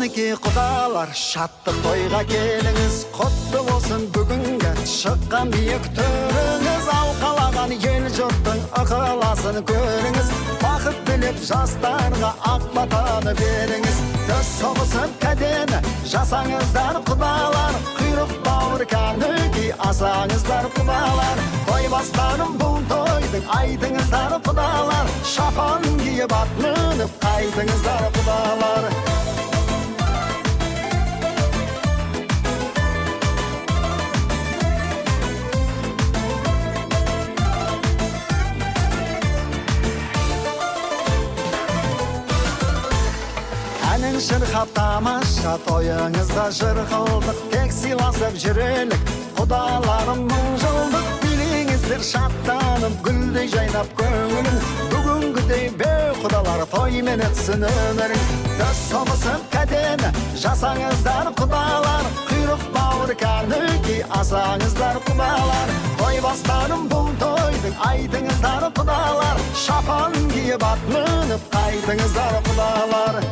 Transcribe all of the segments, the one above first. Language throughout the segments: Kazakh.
Amaniki құдалар, шаттық тойға келіңіз, құтты болсын бүгінгі шыққан биік төріңіз. Алқалаған ел жұрттың ықыласын көріңіз, бақыт тілеп жастарға ақ батаны беріңіз. Төс соғысып кәдені жасаңыздар құдалар, құйрық бауыр кәнігі асаңыздар құдалар. Той бастарым бұл тойдың айтыңыздар құдалар, шапан киіп ат мініп қайтыңыздар құдалар. Әнін шырқап тамаша тойыңызда жыр қылдық, тек сыйласып жүрелік құдаларым мың жылдық. Билеңіздер шаттанып гүлдей жайнап көңілін, бүгінгідей бей құдалар тоймен өтсін өмірін. Төс соғысып кәдені жасаңыздар құдалар, құйрық бауыр кәнігі асаңыздар құдалар. Той бастарым бұл тойдың айтыңыздар құдалар, шапан киіп ат мініп қайтыңыздар құдалар.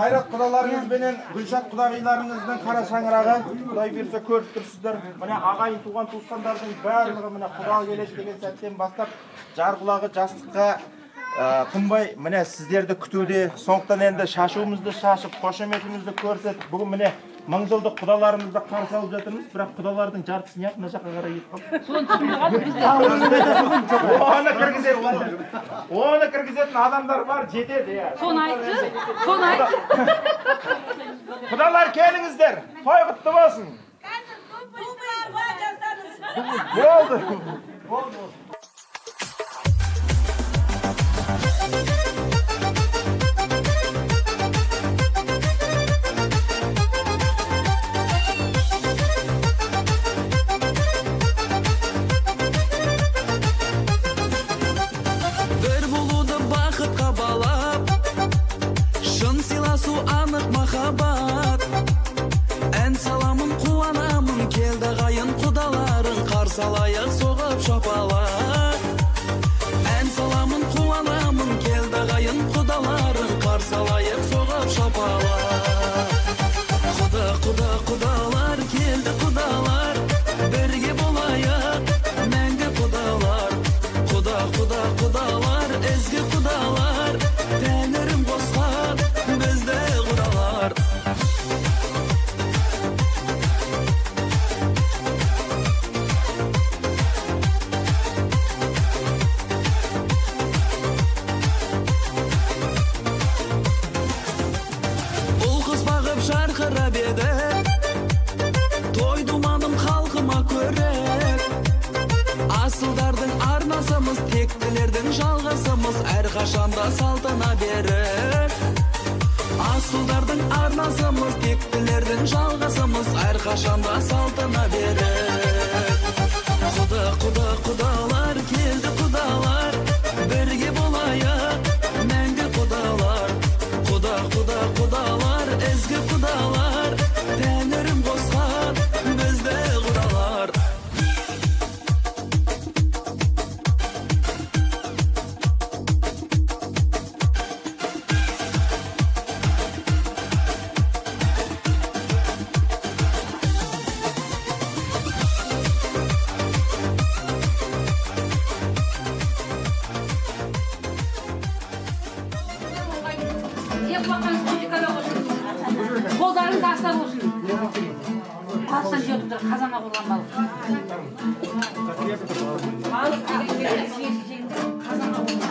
Қайрат құдаларыңыз бенен Гүлшат құдағиларыңыздың қара шаңырағы, Құдай берсе көріп тұрсыздар. Міне ағайын туған туысқандардың барлығы міне құда келеді деген сәттен бастап жар құлағы жастыққа тынбай міне сіздерді күтуде. Сондықтан енді шашуымызды шашып, қошеметімізді көрсетіп, бүгін міне мың жылдық құдаларымызды қарсы алып жатырмыз, бірақ құдалардың жартысы не мына жаққа қарай кетіп оны кіргізетін адамдар бар, жетеді. Соны айтты. Құдалар келіңіздер, той құтты болсын. Болды. Анық махаббат ән саламын қуанамын келді қайын құдаларын қарсы алайық соғып шапалақ ән саламын қуанамын келді қайын құдаларын қарсы алайық соғып шапалақ құдалар келді құдалар бірге болайық мәңгі құдалар құдалар ізгі құдалар тәңірім қосқан бізді құдалар Асылдардың арнасымыз, тектілердің жалғасымыз, әрқашанда салтына берік. Асылдардың арнасымыз, тектілердің жалғасымыз, әрқашанда салтына берік. Құдалар, келді құдалар, бірге болайық, мәңгі құдалар. Құдалар, ізгі құдалар, Тәңірім қосқан бізді құдалар. Қолдарыңыз астар болсын. Астан жеп тұр, қазана болған балық. Балық қазана болған.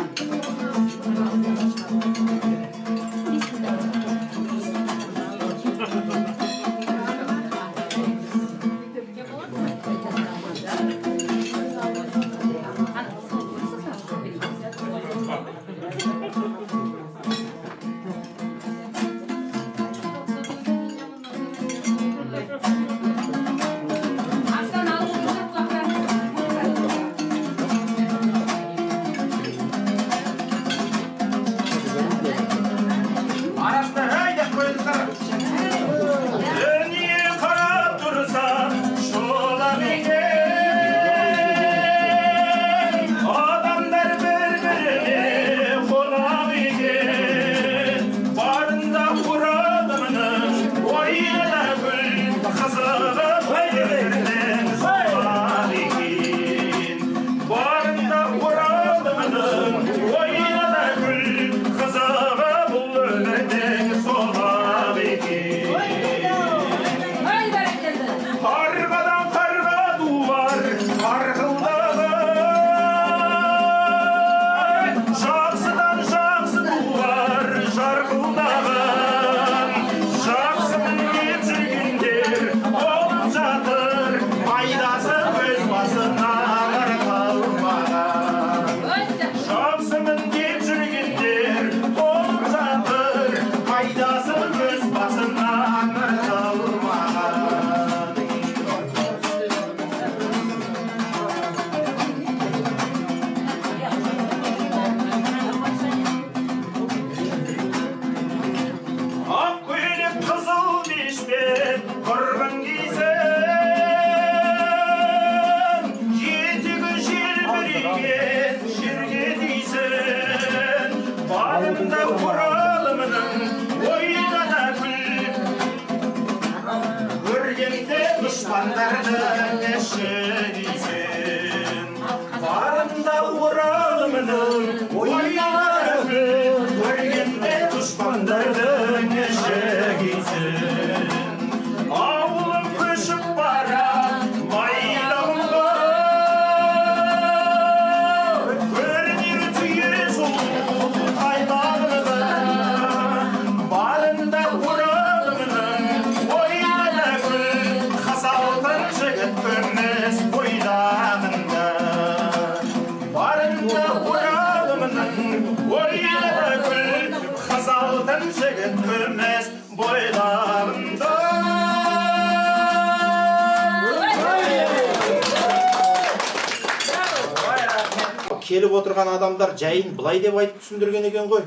Келіп отырған адамдар жайын былай деп айтып түсіндірген екен ғой.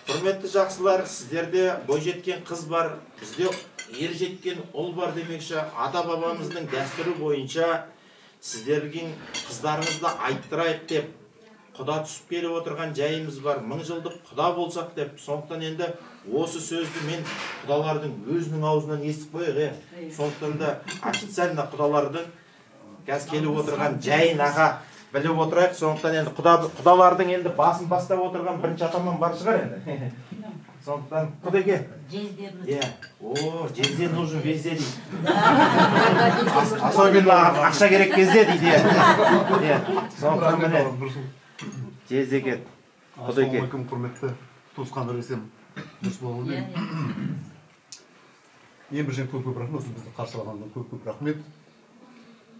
Құрметті жақсылар, сіздерде бойжеткен қыз бар, бізде ер жеткен ұл бар демекші, ата-бабамыздың дәстүрі бойынша сіздердің қыздарыңызды айттырайық деп, құда түсіп келіп отырған жайымыз бар, 1000 жылдық құда болсақ деп. Сондықтан енді осы сөзді мен құдалардың өзінің аузынан естіп қояйық. Сондықтан да ашытсаң да құдалардың қазір келіп отырған жайын аға біліп отырайық. Сондықтан енді құдалардың енді басын бастап отырған бірінші атаман бар шығар енді. Сондықтан құдеке. Жезде нужен везде дейді. Особенно ақша керек кезде дейді. Сондықтан міне жездеке, құдеке. Ассалаумағалейкум, құрметті туысқандар десем дұрыс болғаны деймін. Ең бірінші көп рахмет, осы бізді қаршылағанына көп рахмет.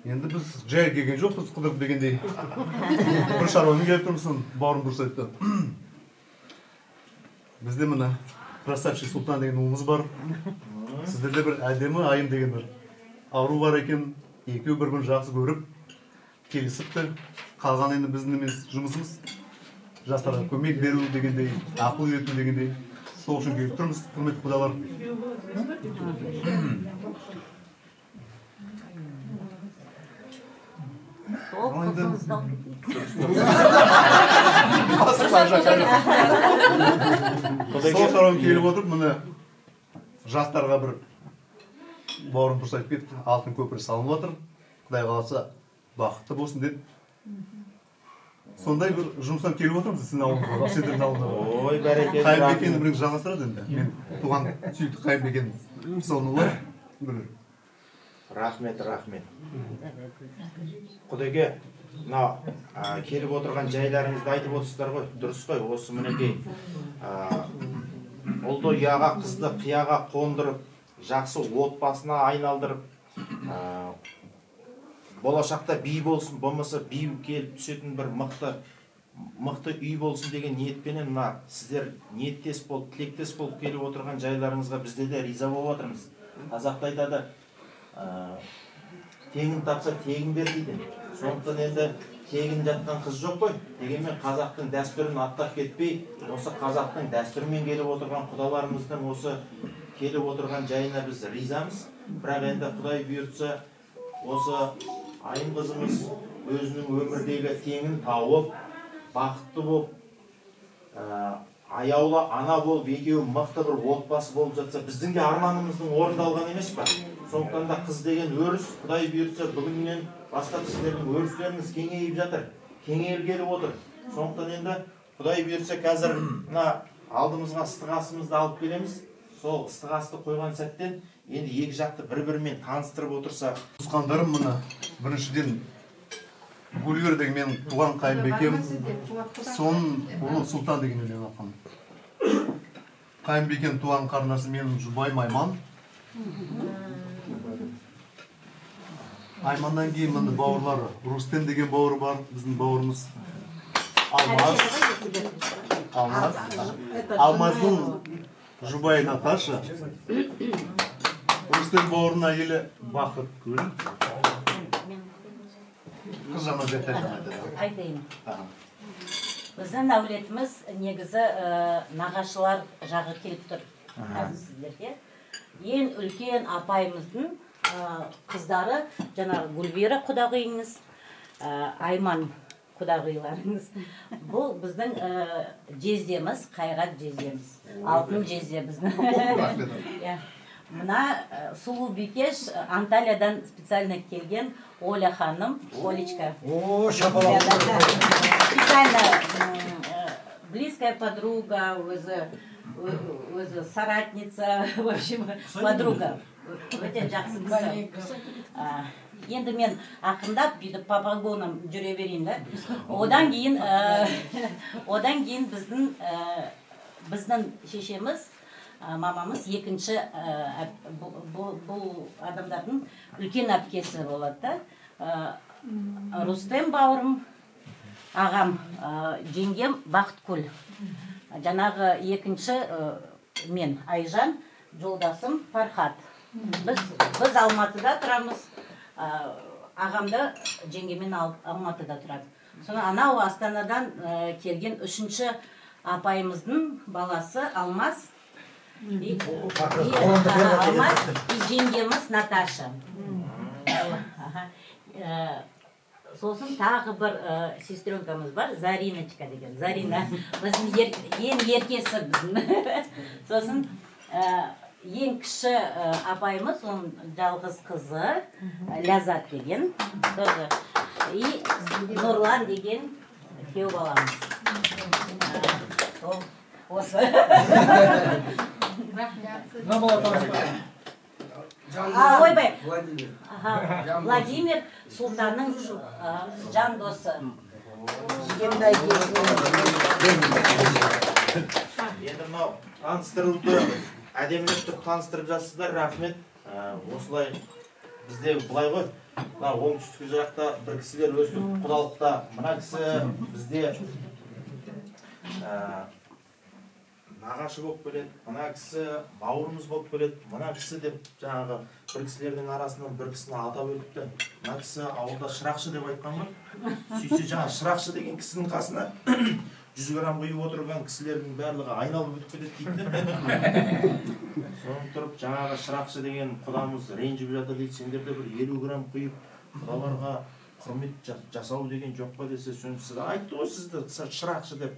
Енді біз жай келген жоқпыз қыдырып дегендей. Бір шаруамен келіп тұрмысын, бауырым дұрыс айтты. Бізде міне Красавчик Султан деген ұлымыз бар. Сіздерде бір әдемі Айым деген бір ауру бар екен. Екеуі бір-бірін жақсы көріп, келісіпті. Қалған енді біздің емес жұмысымыз. Жастарға көмек беру дегендей, ақыл үйрету дегендей. Сол үшін келіп тұрмыз, құрметті құдалар. Сол шаруам келіп отырып, міне жастарға бір бауырым дұрыс айтып кетті, алтын көпір салынып жатыр. Құдай қаласа бақытты болсын деп. Сондай бір жұмыстан келіп отырмыз сіздің ауылыңызға, Ақшетірдің ауылына. Ой, бәрекелді. Қайынбекені бір жалғастырады енді. Мен туған сүйікті Қайынбекен соны бір. Рахмет. Құдеге, мына келіп отырған жайларыңызды айтып отырсыздар ғой, дұрыс қой, осы мінекей. Ұлды ұяға, қызды қияға қондырып, жақсы отбасына айналдырып, болашақта би болсын, болмаса би келіп түсетін бір мықты үй болсын деген ниетпенен мына сіздер ниеттес болып, тілектес болып келіп отырған жайларыңызға бізде де риза болып отырмыз. Қазақта айтады, тегін тапса тегін бер дейді. Сондықтан енді тегін жатқан қыз жоқ қой. Дегенмен қазақтың дәстүрін аттап кетпей, осы қазақтың дәстүрімен келіп отырған құдаларымыздың осы келіп отырған жайына біз ризамыз. Бірақ енді Құдай бұйыртса, осы Айым қызымыз өзінің өмірдегі теңін тауып, бақытты болып, аяулы ана болып, екеуі мықты бір отбасы болып жатса, біздің де арманымыздың орындалған емес па? Сондықтан да қыз деген өріс, Құдай бұйыртса, бүгіннен бастап сіздердің өрістеріңіз кеңейіп жатыр, кеңейіп отыр. Сондықтан енді Құдай бұйыртса, қазір мына алдымызға ыстық-асымызды алып келеміз. Сол ыстық-асты қойған сәттен енді екі жақты бір-бірімен таныстырып отырса. Туысқандарым мына біріншіден Гүлвер деген менің туған Қайынбекем, соның ұлы Сұлтан деген өлең ақын. Қайынбекем туған қарындасы менің жұбайым Айман. Айманнан кейін міне бауырлары, Рустем деген бауыр бар, біздің бауырымыз. Алмаздың жұбайы Наташа. Рустем бауырының әйелі Бақытгүл. Қыз жаман жайт айтайын. Біздің әулетіміз негізі нағашылар жағы келіп тұр. Сіздерге. Ең үлкен апайымыздың қыздары, жаңағы Гүлвера құдағиыңыз, Айман құдағиларыңыз. Бұл біздің жездеміз, Қайрат жездеміз. Алтын жезде біздің. Мына сұлу бикеш Анталиядан специально келген Оля ханым, Олечка. О, шапалақ. Специально близкая подруга, өзі соратница, в общем, подруга. Өте жақсы кісі. Енді мен ақындап, бүйтіп по погонам жүре берейін да. Одан кейін біздің шешеміз, мамамыз екінші бұл адамдардың үлкен әпкесі болады да. Рустем бауырым, ағам, жеңгем Бақытгүл. Жаңағы екінші мен Айжан, жолдасым Фархат. Біз Алматыда тұрамыз, ағамда жеңгемен Алматыда тұрады. Соны анау Астанадан келген үшінші апайымыздың баласы Алмаз, Алмаз и жеңгеміз Наташа. Сосын тағы бір сестренкамыз бар, Зариночка деген. Зарина, біздің ең еркесі біздің. Сосын ең кіші апайымыз, оның жалғыз қызы, Лязат деген. И Нұрлан деген күйеу баламыз. Осы. Ойбай, Владимир Султанның жан досы. Енді мынау таныстырылды, әдемілеп тұрып таныстырып жатсыздар, рахмет. Осылай бізде былай ғой, мына оңтүстік жақта бір кісілер өстіп құдалықта, мына кісі бізде нағашы болып келеді, мына кісі бауырымыз болып келеді, мына кісі деп жаңағы бір кісілердің арасынан бір кісіні атап өтіпті. Мына кісі ауылда шырақшы деп айтқан ғой. Сөйтсе жаңағы шырақшы деген кісінің қасына 100 грамм құйып отырған кісілердің барлығы айналып өтіп кетеді дейді. Соны тұрып жаңағы шырақшы деген құдамыз ренжіп жатыр дейді. Сендер де бір 50 грамм құйып құдаларға құрмет жасау деген жоқ па десе, сіз айтты ғой сізді шырақшы деп.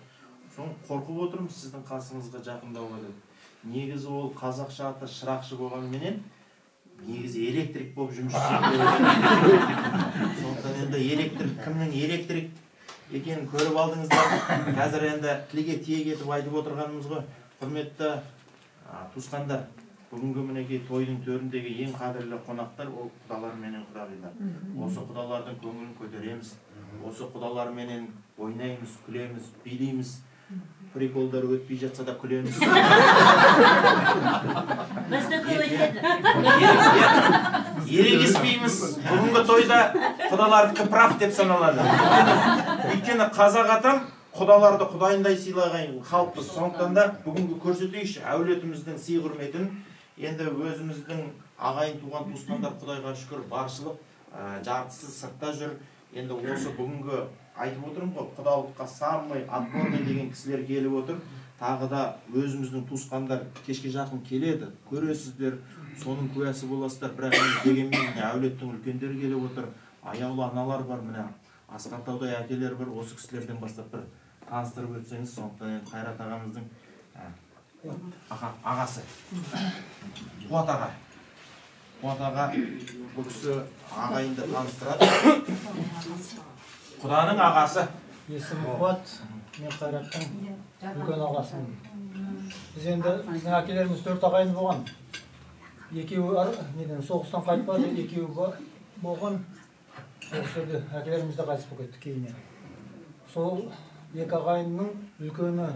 Соны қорқып отырмыз сіздің қасыңызға жақындауға деп. Негізі ол қазақша аты шырақшы болғанменен негізі электрик болып жұмыс істейді. Сондықтан енді электрик кімнің электрик екенін көріп алдыңыздар. Қазір енді тілге тиек етіп айтып отырғанымыз ғой. Құрметті туысқандар, бүгінгі мінекей тойдың төріндегі ең қадірлі қонақтар ол құдалар менен құдағилар. Осы құдалардың көңілін көтереміз. Осы құдаларменен ойнаймыз, күлеміз, билейміз. Приколдар өтпей жатса да күлеміз. Бізді көбейтеді. Ерегеспейміз. Бүгінгі тойда құдалардікі прав деп саналады. Өйткені қазақ атам құдаларды құдайындай сыйлаған халықпыз. Сондықтан да бүгінгі көрсетейікші әулетіміздің сый құрметін. Енді өзіміздің ағайын туған туысқандар Құдайға шүкір баршылық, жартысы сыртта жүр. Енді осы бүгінгі айтып отырмын ғой, құдалыққа самый отборный деген кісілер келіп отыр. Тағы да өзіміздің туысқандар кешке жақын келеді. Көресіздер, соның куәсі боласыздар. Бірақ дегенмен әулеттің үлкендері келіп отыр. Аяулы аналар бар, міне Асқартаудай әкелер бар. Осы кісілерден бастап бір таныстырып өтсеңіз, сондықтан Қайрат ағамыздың ағасы. Қуат аға. Қуат аға бұл кісі ағайынды таныстырады. Құданың ағасы. Есімі Қуат, мен Қайраттың үлкен ағасымын. Біз енді біздің әкелеріміз 4 ағайын болған. Екеуі соғыстан қайтпады, екеуі болған. Соғыстарда әкелеріміз де қайтыс болып кетті кейіннен. Сол 2 ағайынның үлкені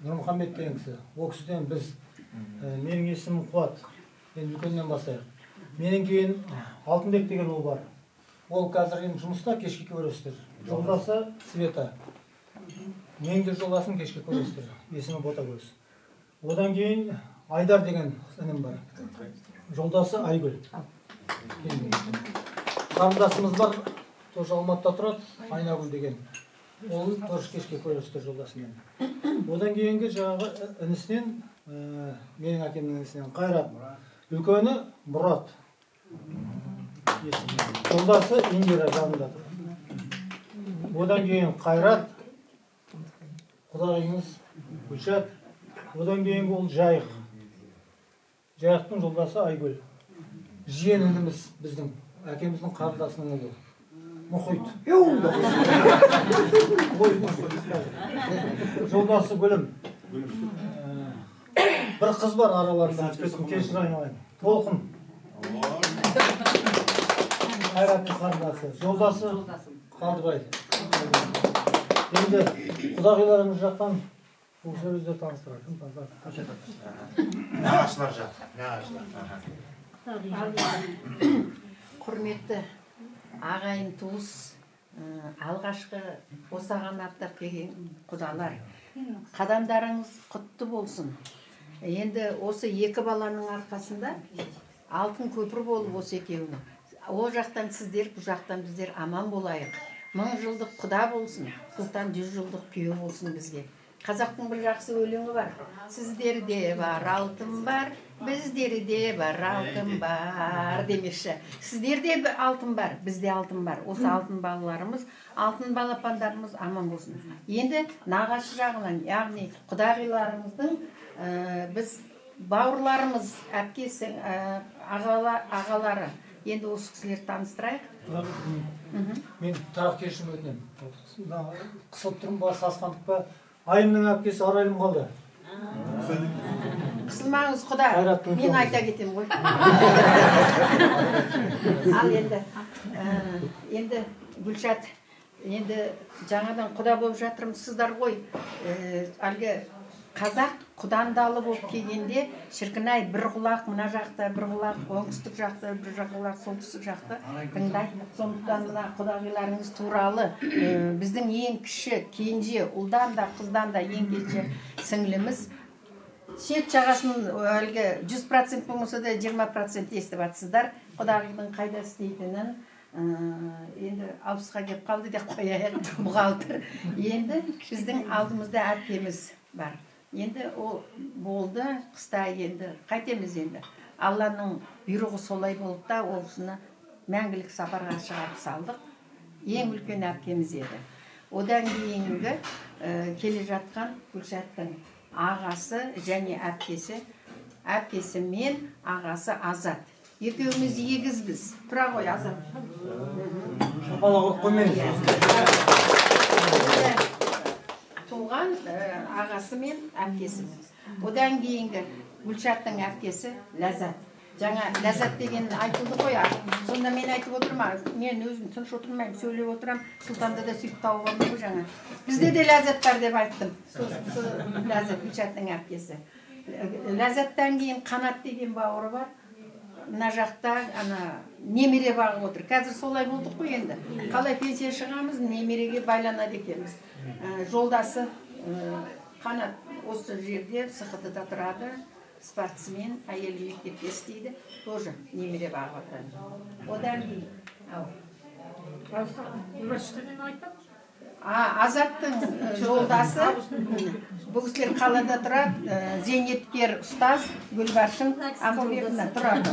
Нұрмұхаммед деген кісі. Ол кісіден біз, менің есімім Қуат, енді үлкеннен бастайық. Менен кейін Алтынбек деген ол бар. Ол қазір енді жұмыста, кешке көресіздер. Жолдасы Света. Менің де жолдасым кешке көресіздер. Есімі Ботагөз. Одан кейін Айдар деген інім бар. Жолдасы Айгүл. Қарындасымыз бар, тоже Алматыда тұрады, Айнагүл деген. Ол тоже кешке көресіздер жолдасымен. Одан кейінгі жаңағы інісінен, менің әкемнің інісінен Қайрат. Үлкені Мұрат. Жолдасы Индира жанында тұр. Одан кейін Қайрат, құдағиымыз Гүлшат. Одан кейінгі ол Жайық. Жайықтың жолдасы Айгүл. Жиен ініміз біздің, әкеміздің қарындасының ұлы. Мұхит. Жолдасы Гүлім. Бір қыз бар араларында, кешір айналайын. Толқын. Қайраттың қарындасы. Жолдасы Қалдыбай. Енді құдағиларымыз жақтан бұл сөздер таныстырады. Нағашылар жақ. Құрметті ағайын туыс, алғашқы босаған аттар келген құдалар, қадамдарыңыз құтты болсын. Енді осы 2 баланың арқасында алтын көпір болып осы екеуі. О жақтан сіздер, бұл жақтан біздер аман болайық. 1000 жылдық құда болсын, сұлтан 100 жылдық күйеу болсын бізге. Қазақтың бір жақсы өлеңі бар. Сіздерде бар алтын бар, біздерде бар алтын бар демекші. Сіздерде алтын бар, бізде алтын бар. Осы алтын балаларымыз, алтын балапандарымыз аман болсын. Енді нағашы жағынан, яғни құдағиларымыздың біз бауырларымыз, әпкесі, ағалары. Енді осы кісілерді таныстырайық. Мен тағы кешірім өтінемін. Қысылып тұрмын ба, сасқандық па? Айымның әпкесі Арайлым қалды. Қысылмаңыз құда, мен айта кетем ғой. Ал енді Гүлшат, енді жаңадан құда болып жатырмыз сыздар ғой. Әлгі қазақ құдандалы болып келгенде шіркін-ай бір құлақ мына жақта, бір құлақ оңтүстік жақта, бір құлақ солтүстік жақта тыңдайды. Сондықтан мына құдағиларыңыз туралы біздің ең кіші кенже ұлдан да қыздан да ең кенже сіңліміз шет жағасын әлгі 100% болмаса да 20% естіп жатсыздар. Құдағидың қайда істейтінін енді 60-ға кеп қалды деп қояйық, бухгалтер. Енді біздің алдымызда әпкеміз бар. Енді ол болды, қыста енді қайтеміз енді. Алланың бұйрығы солай болып та осыны мәңгілік сапарға шығарып салдық. Ең үлкен әпкеміз еді. Одан кейінгі келе жатқан Гүлшаттың ағасы және әпкесі мен ағасы Азат. Екеуміз егізбіз. Тұра ғой, Азат. Шапалақ ұрып қоймаңыз. Туған ағасы мен әпкесі. Одан кейінгі Гүлшаттың әпкесі Ләззат. Жаңа Ләззат деген айтылды ғой. Сонда мен айтып отырма, мен өзім тыныш отырмаймын, сөйлеп отырам. Сұлтанды да сөйтіп тауып алдым ғой жаңа. Бізде де Ләззат бар деп айттым. Ләззат Гүлшаттың әпкесі. Ләззаттан кейін Қанат деген бауыры бар. Мына жақта немере бағып отыр. Қазір солай болдық қой енді. Қалай пенсия шығамыз, немереге байланады екенбіз. Жолдасы Қанат осы жерде СХТ-да тұрады. Спортсмен, әйелі мектепте істейді. Тоже немере бағып отыр. Одан кейін. Азаттың жолдасы бұл кісілер қалада тұрады, зейнеткер ұстаз Гүлбаршын Ақылбеківна тұрады.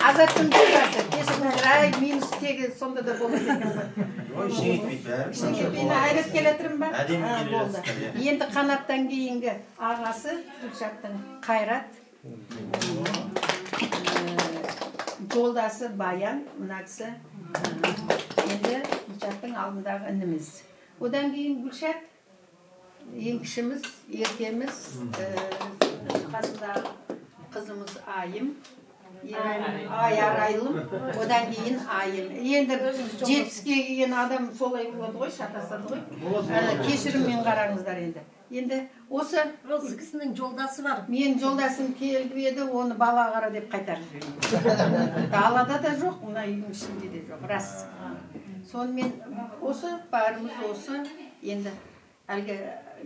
Азаттың жолдасы кешіріңіз, минус тегі сонда да болды екен ғой. Ештеңе етпейді бәрі. Ештеңе етпейді, айрат келетірім ба? Енді Қанаттан кейінгі ағасы Гүлшаттың Қайрат, жолдасы Баян, мына кісі енді Гүлшаттың алдындағы ініміз. Одан кейін Гүлшат, ең кішіміз, ертеміз, қасындағы қызымыз Айым, Арайлым, одан кейін Айым. Енді жетіске келген адам солай болады ғой, шатасады ғой. Кешіріммен қараңыздар енді. Енді осы кісінің жолдасы бар. Мен жолдасым келіп еді, оны бала қара деп қайтарып жібердім. Далада да жоқ, мына үйдің ішінде де жоқ, рас. Сонымен осы барымыз осы, енді әлгі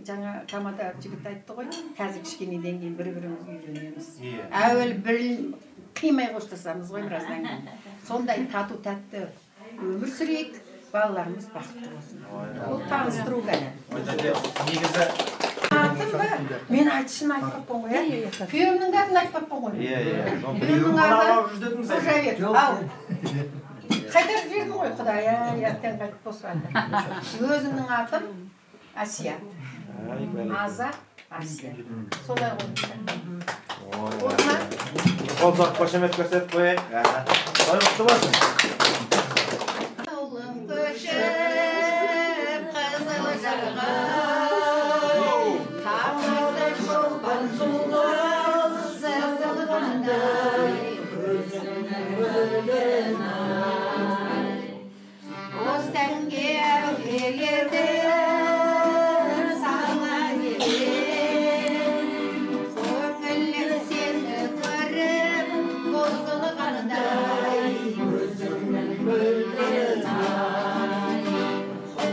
жаңа Камада жігіт айтты ғой, қазір кішкенеден кейін бір-бірімізге үйленеміз. Әуел бір қимай қоштасамыз ғой біраздан кейін. Сондай тату-тәтті өмір сүрейік, балаларымыз бақытты болсын. Ол таныстыру ғана. Негізі Атын ба? Мен айтышын айтпаппын ғой, ә? Күйеуімнің атын айтпаппын ғой. Күйеуімнің аты Қожабек. Қайтарып жібердім ғой, Құдай, аттан қайтып босқанда. Өзімнің атым Асия. Азат Асия. Солай ғой. қол соғып қошемет көрсетіп қояйық. Солай құтты болсын. Ауылым көшіп қызыл жарға, таңды шолпан жұлдыз сызылғандай, көзімнің мөлдірін ай. Остәнге әуелерді сала келем, көңілім сені көріп бұзылғандай, көзімнің мөлдірін ай.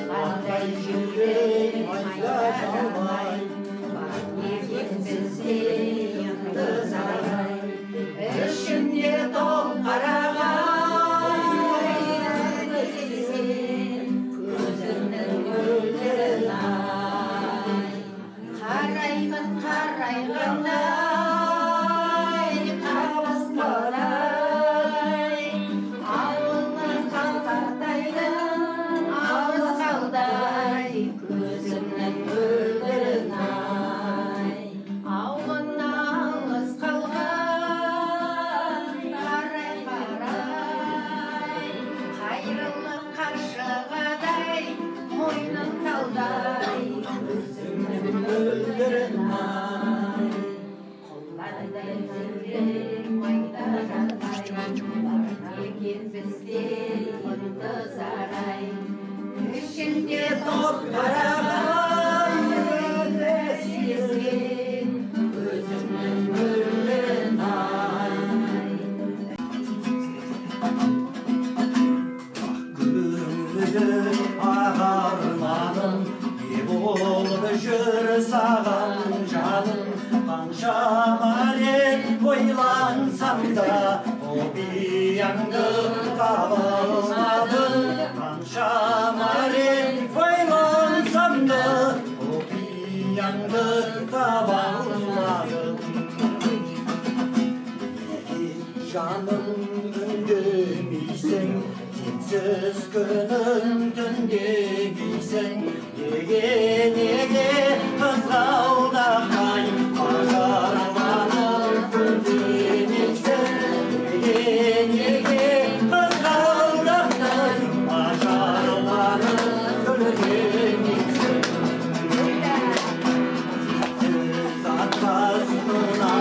Қандай жүрек айдармай, бар екен бізде йындыз ай. Ішімде топ қарағай, көзімнің мөлдірін ай. Қараймын қарайғандай, қабыс қалай, ауылың қалқартайды, ауыз қалдай, көзімнің мөлдірін ай. Ауылың алыс қалған, қарай-қарай, қайрылып қаршығадай, мойның талдай, көзімнің мөлдірін ай. Қоллардай жүрек майда жанбай, бар екен бізде йындыз арай. Ішінде топ қарағай, сезген жүр саған жаным қаншама рет ойлансам да құпияңды таба алмадым қаншама рет ойлансам да құпияңды таба алмадым жаным үндемейсің сенсіз күнім түндемейсің неге қызғалдақтай ажарланып гүлдемейсің неге қызғалдақтай ажарланып гүлдемейсің сенсіз атпас мына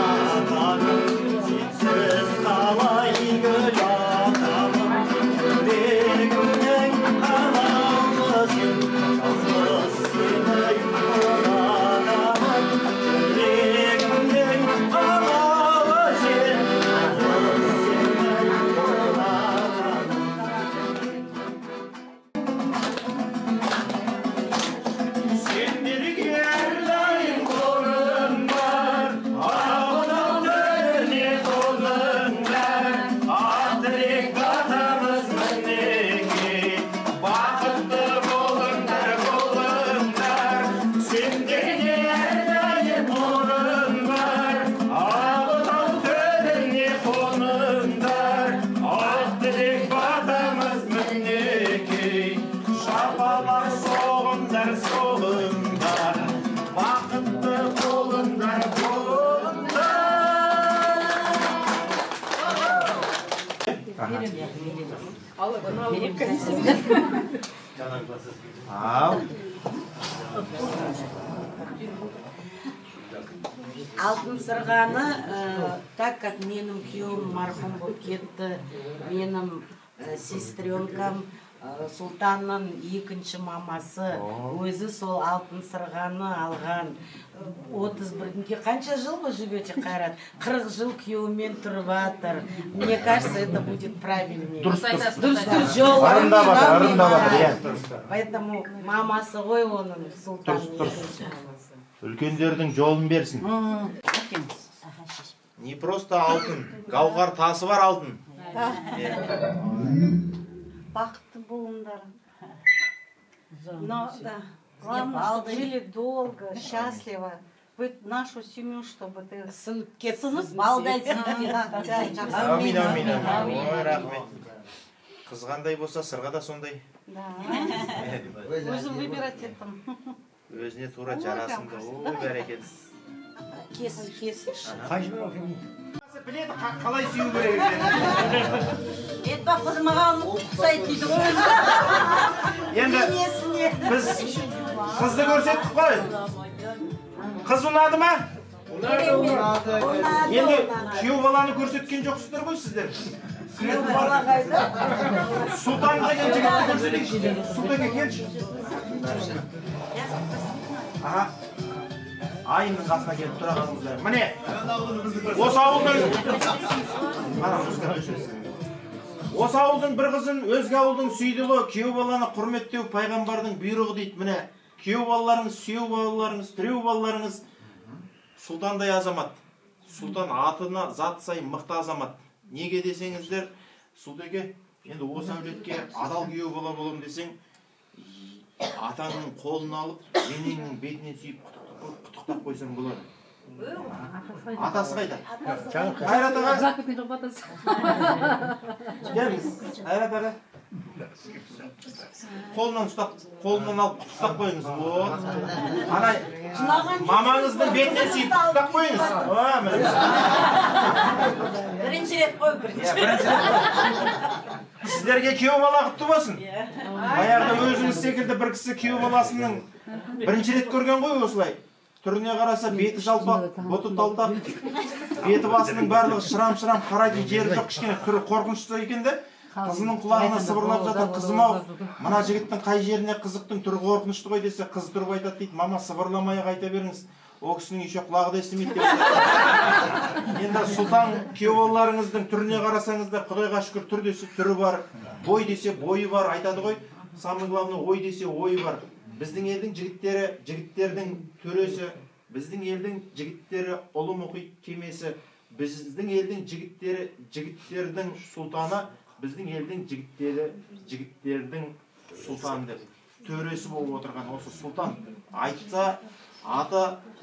таңым сенсіз қалай гүл атамын жүрегімнің қалаулысын жалғыз сені ұнатамын жүрегімнің қалауы сен жалғыз сені ұнатамын сендерге әрдайым қолым бар аудан төріне қолың бар ақ-тілек батамыз мінекей бақытты болыңдар сендерге әрдайым қолым бар аудан төріне қолың бар ақ-тілек батамыз мінекей шапалақ соғыңдар соғыңдар бақытты болыңдар Ал. Алтын сырғаны, так как менің күйеуім марқұм болып кетті, менің сестренкам Султанның екінші мамасы өзі сол алтын сырғаны алған. 31-ге қанша жыл вы живете, Қайрат? 40 жыл күйеуімен тұрып жатыр. Мне кажется, это будет правильнее. Дұрыс. Поэтому мамасы ғой оның Султанның екінші мамасы. Үлкендердің жолын берсін. Не просто алтын, гауһар тасы бар алтын. Бақытты болыңдар. Но, да, главное, чтобы жили долго, счастливо. Вы нашу семью, чтобы ты Сынып балдай Амин, амин, амин. Ой, рахмет. Қызғандай болса, сырға да сондай. Да. Өзі выбирать етім. Өзіне тура жарасымды. Ой, бәрекелді. Кесіш. Біледі, қалай сүю керек екенін. Етпақ қыз маған ұқсайды дейді ғой. Енді біз қызды көрсеттік қой. Қыз ұнады ма? Енді күйеу баланы көрсеткен жоқсыздар ғой сіздер. Күйеу бала қайда? Сұлтан деген жігітті көрсетейікші. Сұлтанға келші. Аға. Айының қасына келіп тұра қалыңыздар. Міне, осы ауылдың бір қызын өзге ауылдың сүйділі, күйеу баланы құрметтеу пайғамбардың бұйрығы дейді. Міне, күйеу балаларыңыз, сүйеу балаларыңыз, тіреу балаларыңыз сұлтандай азамат. Сұлтан атына зат сай мықты азамат. Неге десеңіздер, Сұлтеке, енді осы әулетке адал күйеу бала болам десең, атаңның қолын алып, енеңнің бетінен сүйіп құттықтап қойсаң болады. Атасы қайда? Қайрат аға. Келіңіз. Қайрат аға. Қолынан ұстап, қолынан алып құттықтап қойыңыз. Мамаңыздың бетінен сүйіп құттықтап қойыңыз. Бірінші рет қой, бірінші. Сіздерге күйеу бала құтты болсын. Баяғыда өзіңіз секілді бір кісі күйеу баласының бірінші рет көрген ғой осылай. Түріне қараса беті жалпақ, бұты талтап, беті басының барлығы шырам-шырам қарайтын жері жоқ, кішкене түрі қорқынышты екен де. Қызының құлағына сыбырлап жатыр, қызым-ау, мына жігіттің қай жеріне қызықтың түрі қорқынышты ғой десе, қыз тұрып айтады дейді, мама сыбырламай қайта беріңіз. О кісінің еще құлағы да естімейді деп. Енді сұлтан күйеу балаларыңыздың түріне қарасаңыздар, Құдайға шүкір түр десе түрі бар, бой десе бойы бар, айтады ғой. Самый главный ой десе ойы бар. біздің елдің жігіттердің төресі, біздің елдің жігіттері ұлы мұхит кемесі, біздің елдің жігіттердің сұлтаны, біздің елдің жігіттердің сұлтаны деп төресі болып отырған осы сұлтан айтса аты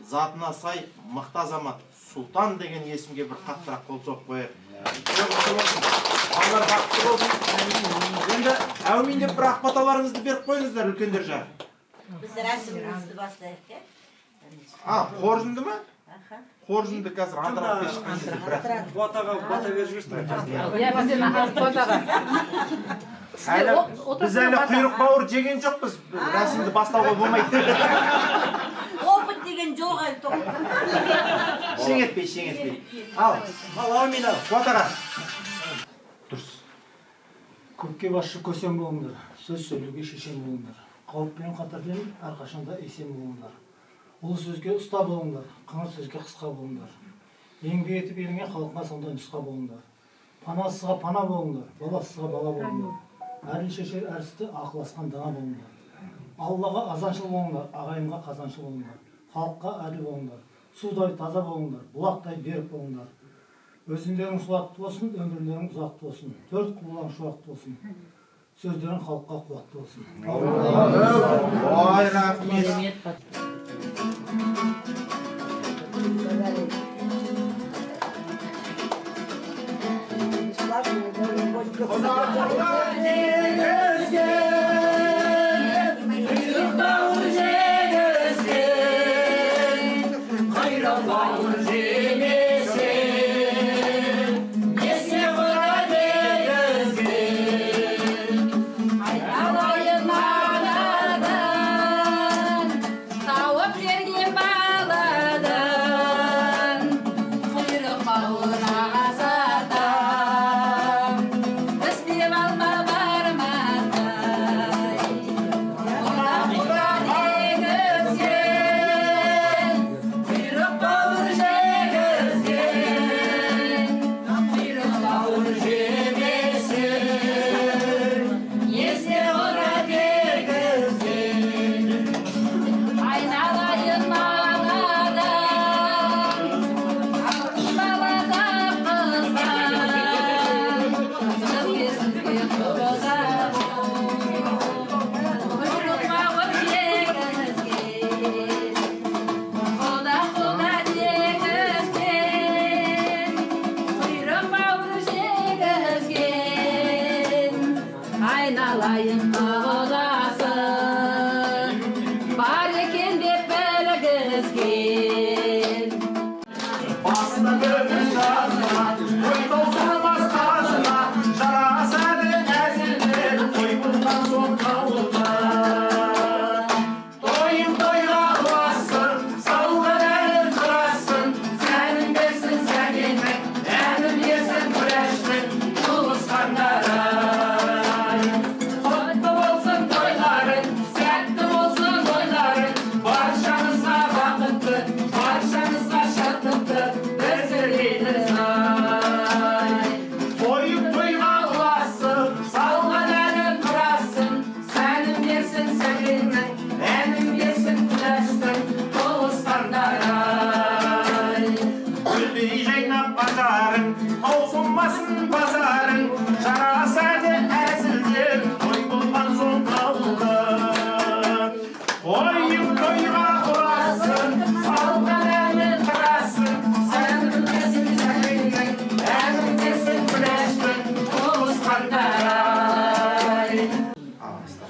затына сай мықты азамат сұлтан деген есімге бір қаттырақ қол соғып қояйық. Балалар бақытты болсын. Енді әумин деп бір ақбаталарыңызды беріп қойыңыздар, үлкендер жағы. Біз рәсімімізді бастайық, иә? Қоржынды ма? Қоржынды қазір андырақ шыққан кезде бірақ. Батаға бата беріп жүрсің. Біз әлі құйрық бауыр жеген жоқпыз. Рәсімді бастауға болмайды. Опыт деген жоқ әлі тоқ. Шеңетпей. Ал, әумин ал, батаға. Дұрыс. Көпке басшы көсем болыңдар, сөз сөйлеуге шешен болыңдар. Қауіппен қатардан әрқашанда есен болыңдар. Ұлы сөзге ұста болыңдар, қыңыр сөзге қысқа болыңдар. Еңбек етіп еліңе халқыңа сондай нұсқа болыңдар. Панасызға пана болыңдар, баласызға бала болыңдар. Әрін шешер әрісті ақыласқан дана болыңдар. Аллаға азаншыл болыңдар, ағайынға қазаншыл болыңдар. Халыққа әділ болыңдар, судай таза болыңдар, бұлақтай берік болыңдар. Өзіндерің суатты болсын, өмірлерің ұзақты болсын, төрт құбылаң шуақты болсын. Сөздерің халыққа қуатты болсын. Ой, рахмет.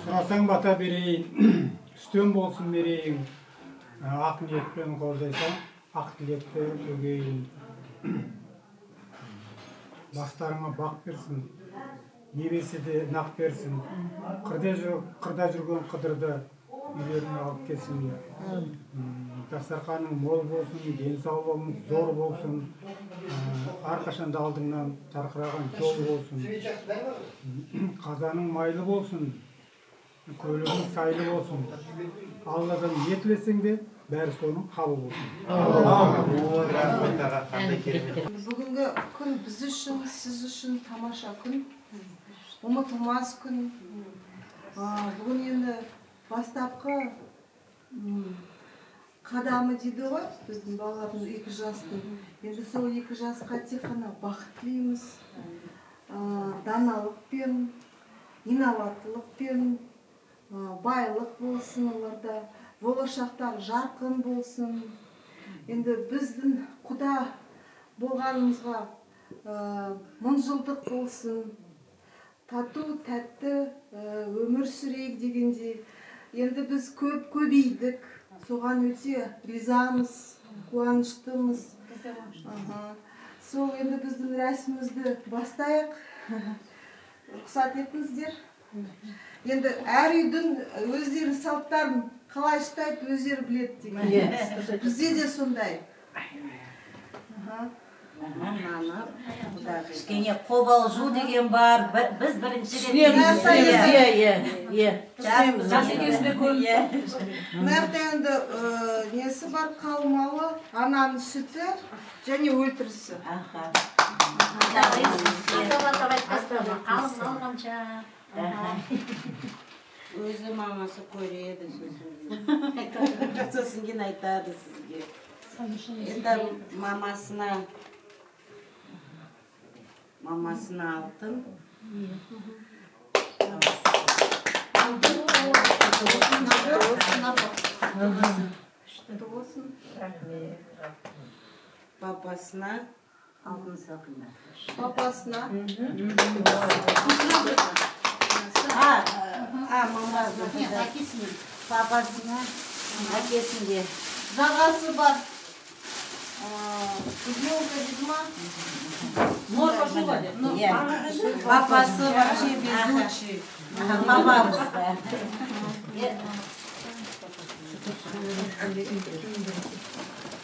Сұрасаң бата берейін, үстем болсын берейін. Ақ ниетпен қордайсаң, ақ тілекті төгейін. Бастарыңа бақ берсін, не берсе де нақ берсін. Қырда жүрген қыдырды үйлеріне алып келсін. Дастарқаның мол болсын, денсаулығың зор болсын. Әрқашанда алдыңнан жарқыраған жол болсын. Қазаның майлы болсын. Көлігің сайлы болсын. Алладан не тілесең де, бәрі соның қабыл болсын. Бүгінгі күн біз үшін, сіз үшін тамаша күн, ұмытылмас күн. Бүгін енді бастапқы қадамы дейді ғой біздің балалардың 2 жастың. Енді сол 2 жасқа тек қана бақыт тілейміз, даналықпен, инабаттылықпен, байлық болсын оларда, болашақтар жарқын болсын. Енді біздің құда болғанымызға 1000 жылдық болсын, тату тәтті өмір сүрейік дегенде. Енді біз көбейдік, соған өте ризамыз, қуаныштымыз. Сол енді біздің рәсімімізді бастайық. Рұқсат етіңіздер. Енді әр үйдің өздері салттарын қалай ұстайды, өздері біледі деген. Бізде де сондай. Кішкене қобалжу деген бар. Біз бірінші Мәрті енді несі бар, қалмалы, ананың сүті және өлтірісі. Өзі мамасы көреді сөзін. Сосын кейін айтады сізге. Енді мамасына алтын. Папасына алтын сақина. Папасына. Папасына, әкесінде. Жағасы бар. Елка дейді ма? Папасы вообще безучий. Мамамыз да.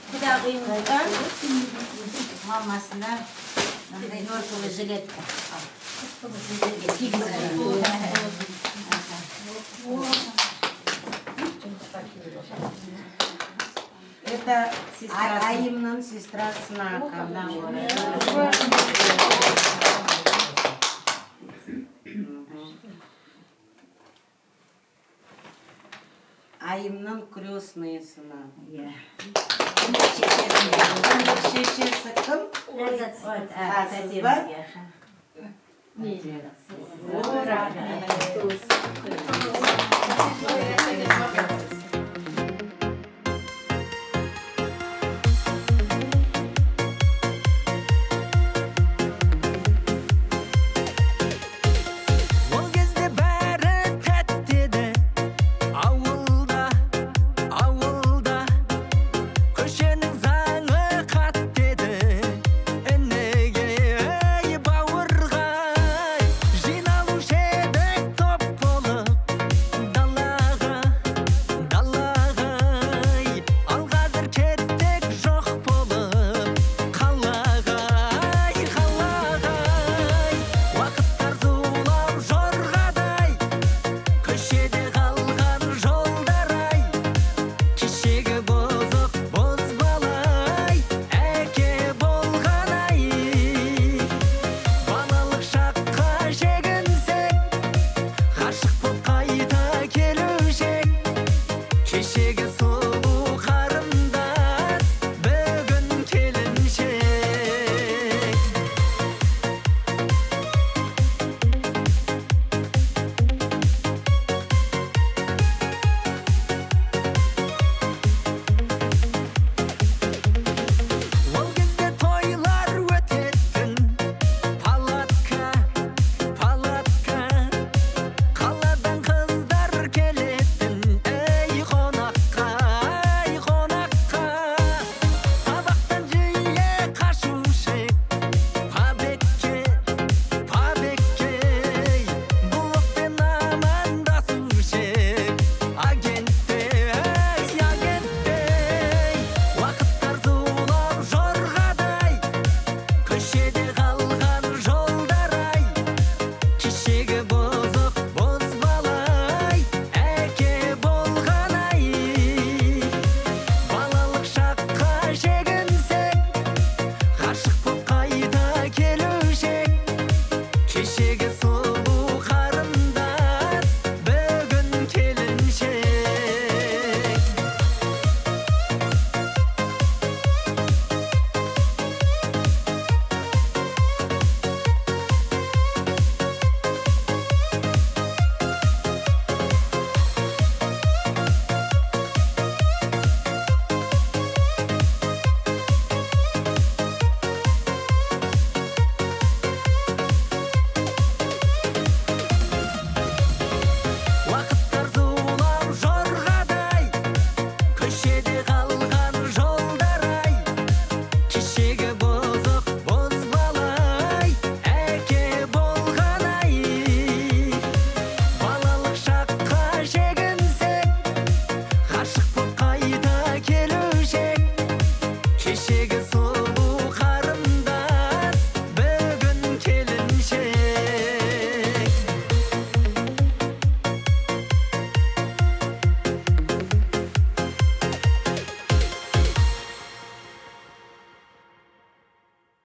Құдағиымызға мамасына мындай норковый жилет сіздерге кигізіп. Это Айымның сестрасына қамдан Айымның крестныйсына. Шешесі кім? Сіз ба?